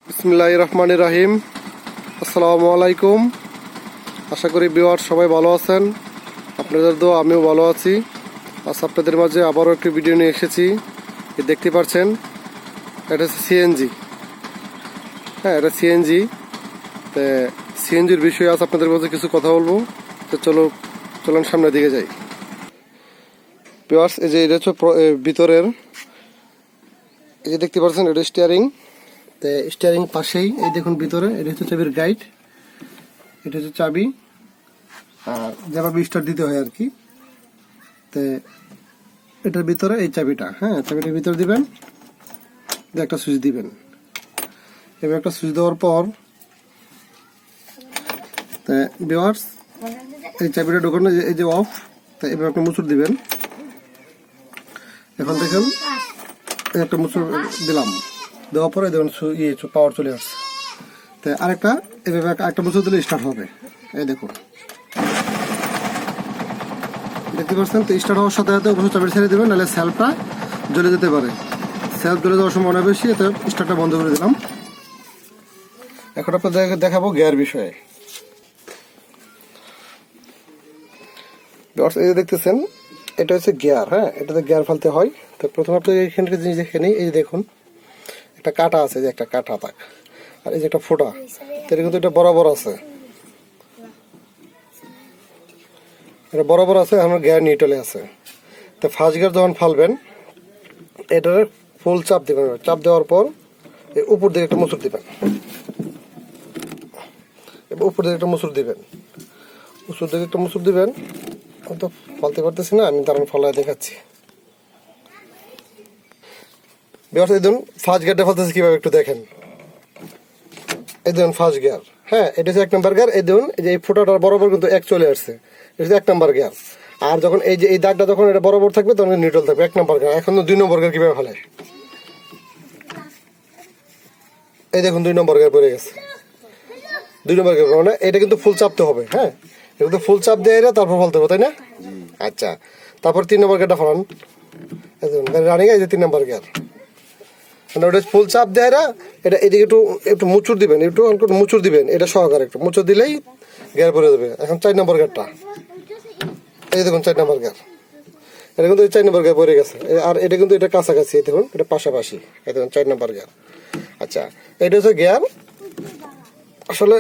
বিসমিল্লাহির রহমানির রহিম। আসসালামু আলাইকুম। আশা করি ভিউয়ার সবাই ভালো আছেন। আপনাদের দোয়া আমিও ভালো আছি। আজ আপনাদের মাঝে আবারও একটি ভিডিও নিয়ে এসেছি। দেখতে পাচ্ছেন এটা হচ্ছে সিএনজি। হ্যাঁ, এটা সিএনজি। তো সিএনজির বিষয়ে আজ আপনাদের মাঝে কিছু কথা বলবো। তো চলুন সামনের দিকে যাই। ভিউয়ার্স, এই যে এটা হচ্ছে ভিতরের, এই যে দেখতে পাচ্ছেন এটা স্টিয়ারিং। তো স্টিয়ারিং পাশেই এই দেখুন ভিতরে এটা হচ্ছে চাবির গাইড, এটা হচ্ছে চাবি, আর যেভাবে স্টার্ট দিতে হয় আর কি। তো এটার ভিতরে এই চাবিটা, হ্যাঁ, চাবিটার ভিতরে দিবেন, একটা সুইচ দিবেন। এবার একটা সুইচ দেওয়ার পর ভিউয়ার্স এই চাবিটা ঢোকানো, এই যে অফ। তো এবার একটা মুচুর দিবেন। এখন দেখেন একটা মুচুর দিলাম, দেওয়ার পরে দেখুন পাওয়ার চলে আসছে। তো আরেকটা এভাবে একটা মুচুর দিলে স্টার্ট হবে। এই দেখুন, দেখতে পাচ্ছেন। তো স্টার্ট হওয়ার সাথে সাথে অবশ্যই চাবি ছেড়ে দেবেন, নাহলে সেলফটা জ্বলে যেতে পারে। সেলফ জ্বলে যাওয়ার সম্ভাবনা বেশি, এতে স্টার্টটা বন্ধ করে দিলাম। এখন আপনাদের দেখাবো গিয়ার বিষয়ে। এই যে দেখতেছেন এটা হচ্ছে গিয়ার। হ্যাঁ, এটাতে গিয়ার ফেলতে হয়। তো প্রথমে আপনি এখান থেকে জিনিস দেখে নিই। এই যে দেখুন একটা কাটা আছে, যে একটা কাটা তাক, আর এই যে একটা ফোঁটা। তো এটা কিন্তু এটা বরাবর আছে, এটা বরাবর আছে। আমার গিয়ার নিউট্রালে আছে। তো ফার্স্ট গিয়ার যখন ফালবেন, এটার ফুল চাপ দিবেন। চাপ দেওয়ার পর উপর দিকে একটা মুচুর দিবেন, উপর দিকে একটা মুচুর দিবেন, উপর দিকে একটা মুচুর দিবেন। আমি তো ফালতে পারতেছি না, আমি তার ফলায় দেখাচ্ছি। এই ধরুন ফার্স্ট গিয়ারটা ফালতেছে কিভাবে একটু দেখেন। এই ধরুন ফার্স্ট গিয়ার, হ্যাঁ, এটা হচ্ছে 1 নম্বর গিয়ার। এই ধরুন এই যে এই ফোঁটাটার বরাবর কিন্তু 1 চলে আসছে, এটা হচ্ছে 1 নম্বর গিয়ার। আর যখন এই যে এই দাগটা যখন এটা বরাবর থাকবে তখন নিউট্রাল থাকবে, 1 নম্বর গিয়ার। এখন 2 নম্বর গিয়ার কিভাবে ফেলে, এই দেখুন 2 নম্বর গিয়ার পড়ে গেছে। 2 নম্বর গিয়ার মানে এটা কিন্তু ফুল চাপতে হবে। হ্যাঁ, এটা কিন্তু ফুল চাপ দিয়ে তারপর ফেলতে হবে, তাই না? আচ্ছা, তারপর 3 নম্বর গিয়ারটা ফেলান। এই দেখুন রানিং, এই যে 3 নম্বর গিয়ার। ওটা ফুল চাপ দেয় না, এটা এদিকে একটু একটু মুচুর দিবেন, একটু মুচুর দিবেন, এটা সহকারে একটু মুচুর দিলেই গিয়ার পরে দেবে। এখন 4 নম্বর গিয়ারটা, এই দেখুন 4 নম্বর গিয়ার। এটা কিন্তু 4 নম্বর গিয়ার পরে গেছে। আর এটা কিন্তু এটা কাছাকাছি, দেখুন এটা পাশাপাশি। এই দেখুন 4 নম্বর গিয়ার। আচ্ছা, এটা হচ্ছে গিয়ার। আসলে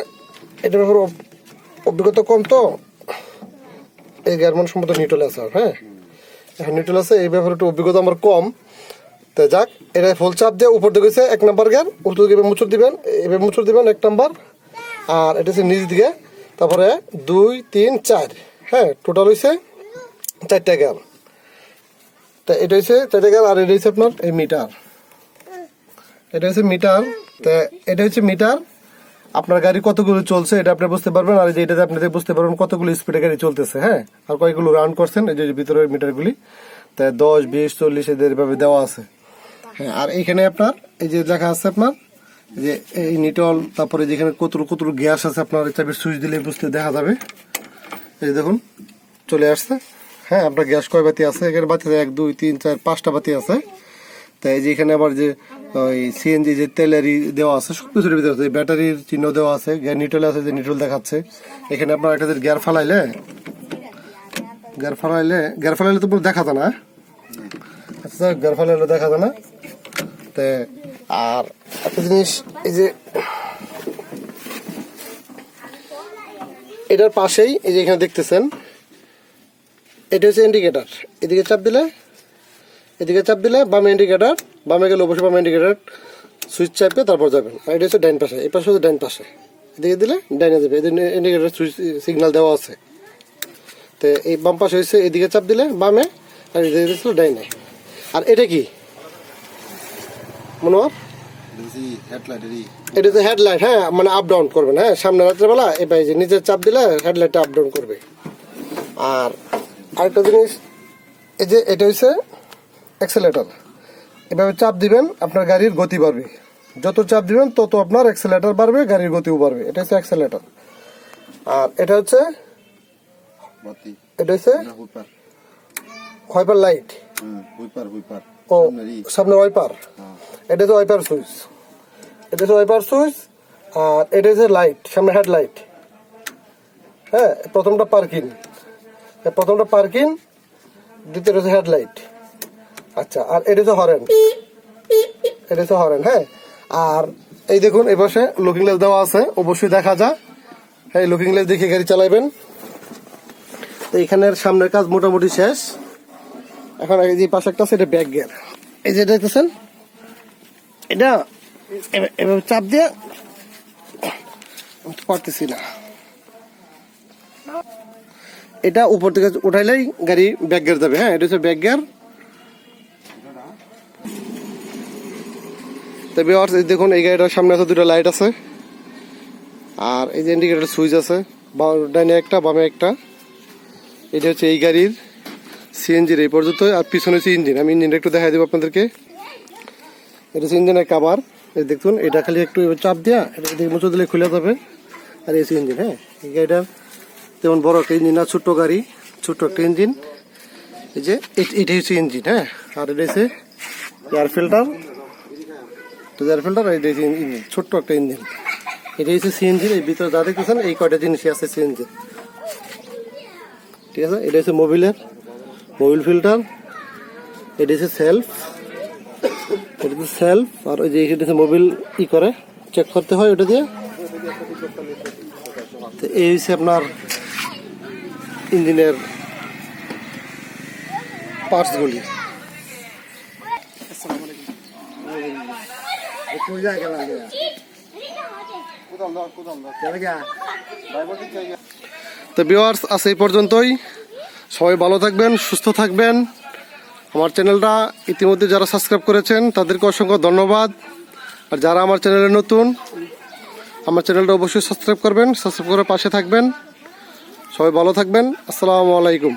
এটার ব্যাপারে অভিজ্ঞতা কম, তো এই গিয়ার মানে সম্ভবত নিউট্রাল আছে। হ্যাঁ, এখন নিউট্রাল আছে, এই ব্যাপারে একটু অভিজ্ঞতা আমার কম। তো যাক, এটা ফুল চাপ দিয়ে উপর দিকে 1 নম্বর গিয়ার, উল্টো দিকে মুচুর দিবেন, এবার মুচুর দিবেন 1 নম্বর। আর এটা হচ্ছে নিচ দিকে, তারপরে 2, 3, 4, হ্যাঁ, টোটাল হয়েছে 4টা গিয়ার। তা এটা হচ্ছে 4টা গিয়ার। আর এটা হচ্ছে আপনার এই মিটার, এটা হচ্ছে মিটার। তো এটা হচ্ছে মিটার, আপনার গাড়ি কতগুলো চলছে এটা আপনি বুঝতে পারবেন। আর এটাতে আপনাদের বুঝতে পারবেন কতগুলো স্পিডে গাড়ি চলতেছে, হ্যাঁ, আর কয়গুলো রান করছেন। এই যে ভিতরের মিটারগুলি, তাই 10, 20, 40 এদের ভাবে দেওয়া আছে। হ্যাঁ, আর এইখানে আপনার এই যে লেখা আছে আপনার যে এই নিটল, তারপরে যেখানে কতগুলো গ্যাস আছে, আপনার চাবির সুইচ দিলে বুঝতে দেখা যাবে। এই দেখুন চলে আসছে। হ্যাঁ, আপনার গ্যাস কয় বাতি আছে, এখানে বাতি 1, 2, 3, 4, 5টা বাতি আছে। তাই যে এখানে আবার যে ওই সিএনজি যে তেলেরই দেওয়া আছে, সবকিছুর ভিতরে আছে, ব্যাটারির চিহ্ন দেওয়া আছে, নিউট্রাল আছে, যে নিউট্রাল দেখাচ্ছে। এখানে আপনার একটা গিয়ার ফালাইলে তো দেখা যায় না। আচ্ছা, গিয়ার ফালাইলে দেখা যায় না। তো আর একটা জিনিস, এই যে এটার পাশেই এই যে এখানে দেখতেছেন, এটা হচ্ছে ইন্ডিকেটার। এদিকে চাপ দিলে বামে ইন্ডিকেটার, বামে গেলে অবশ্যই বামে ইন্ডিকেটার সুইচ চাপে তারপর যাবেন। আর এটা হচ্ছে ডাইন পাশে, এই পাশে হচ্ছে ডাইন পাশে, এদিকে দিলে ডাইনে যাবে। এদিকে ইন্ডিকেটার সুইচ সিগন্যাল দেওয়া আছে। তো এই বাম পাশে হচ্ছে এদিকে চাপ দিলে বামে, আর এদিকে দিচ্ছিল ডাইনে। আর এটা কি মনোয়ার? এটা তো হেডলাইট। হ্যাঁ, মানে আপ ডাউন করবেন। হ্যাঁ, সামনে রাত্রেবেলা এবার যে নিচে চাপ দিলে হেডলাইটটা আপ ডাউন করবে। আর আরেকটা জিনিস, এই যে এটা হচ্ছে অ্যাক্সেলেটর। এভাবে চাপ দিবেন, আপনার গাড়ির গতি বাড়বে। যত চাপ দিবেন তত আপনার অ্যাক্সেলেটর বাড়বে, গাড়ির গতিও বাড়বে। এটা হচ্ছে অ্যাক্সেলেটর। আর এটা হচ্ছে ওয়াইপার লাইট। ও, সামনে ওয়াইপার, এটা তো ওয়াইপার সুইচ। এটা হচ্ছে ওয়াইপার সুইচ, আর এটা হচ্ছে লাইট, সামনে হেডলাইট। হ্যাঁ, প্রথমটা পার্কিং, দ্বিতীয়টা হচ্ছে হেডলাইট। আচ্ছা, আর এটা হচ্ছে হরেন, হ্যাঁ। আর এই দেখুন এই পাশে লুকিং গ্লাস দেওয়া আছে, অবশ্যই দেখা যায়। হ্যাঁ, লুকিং গ্লাস দেখে গাড়ি চালাবেন। তো এখানের সামনের কাজ মোটামুটি শেষ। এখন এই যে পাশে একটা আছে, এটা ব্যাক গিয়ার। এই যে দেখতেছেন, এটা এভাবে চাপ দিয়ে পারতেছি না, এটা উপর থেকে উঠাইলেই গাড়ি ব্যাক গিয়ার যাবে। হ্যাঁ, এটা হচ্ছে ব্যাক গিয়ার। তবে দেখুন এই গাড়িটার সামনে আছে দুটো লাইট আছে, আর এই যে ইন্ডিকেটর সুইচ আছে, ডাইনে একটা বামে একটা। এটা হচ্ছে এই গাড়ির সিএনজির এই পর্যন্ত। আর পিছনে হচ্ছে ইঞ্জিন, আমি ইঞ্জিনটা একটু দেখাই দেবো আপনাদেরকে। এটা হচ্ছে ইঞ্জিনের কাভার, এই দেখুন। এটা খালি একটু চাপ দেওয়া, এটা মুচো দিলে খুলে যাবে। আর এই ইঞ্জিন, হ্যাঁ, এই গাড়িটার তেমন বড় একটা ইঞ্জিন না, ছোট্ট গাড়ি, ছোট্ট একটা ইঞ্জিন। এই যে এটাই হচ্ছে ইঞ্জিন, হ্যাঁ। আর এটা হচ্ছে এয়ার ফিল্টার, এটা হচ্ছে ইঞ্জিন, ছোট্ট একটা ইঞ্জিন। এটা হচ্ছে সিএনজি। এই ভিতরে যা দেখতেছেন এই কয়টা জিনিসই আছে সিএনজি, ঠিক আছে। এটা হচ্ছে মোবিল ফিল্টার, এটা হচ্ছে সেলফ, আর ওই যে এটা হচ্ছে মোবিল করে চেক করতে হয় ওটা দিয়ে। তো এই হচ্ছে আপনার ইঞ্জিনের পার্টসগুলি। তো ভিউয়ার্স, আজ এই পর্যন্তই। সবাই ভালো থাকবেন, সুস্থ থাকবেন। আমার চ্যানেলটা ইতিমধ্যে যারা সাবস্ক্রাইব করেছেন তাদেরকে অসংখ্য ধন্যবাদ। আর যারা আমার চ্যানেলে নতুন, আমার চ্যানেলটা অবশ্যই সাবস্ক্রাইব করবেন, সাবস্ক্রাইব করে পাশে থাকবেন। সবাই ভালো থাকবেন। আসসালামু আলাইকুম।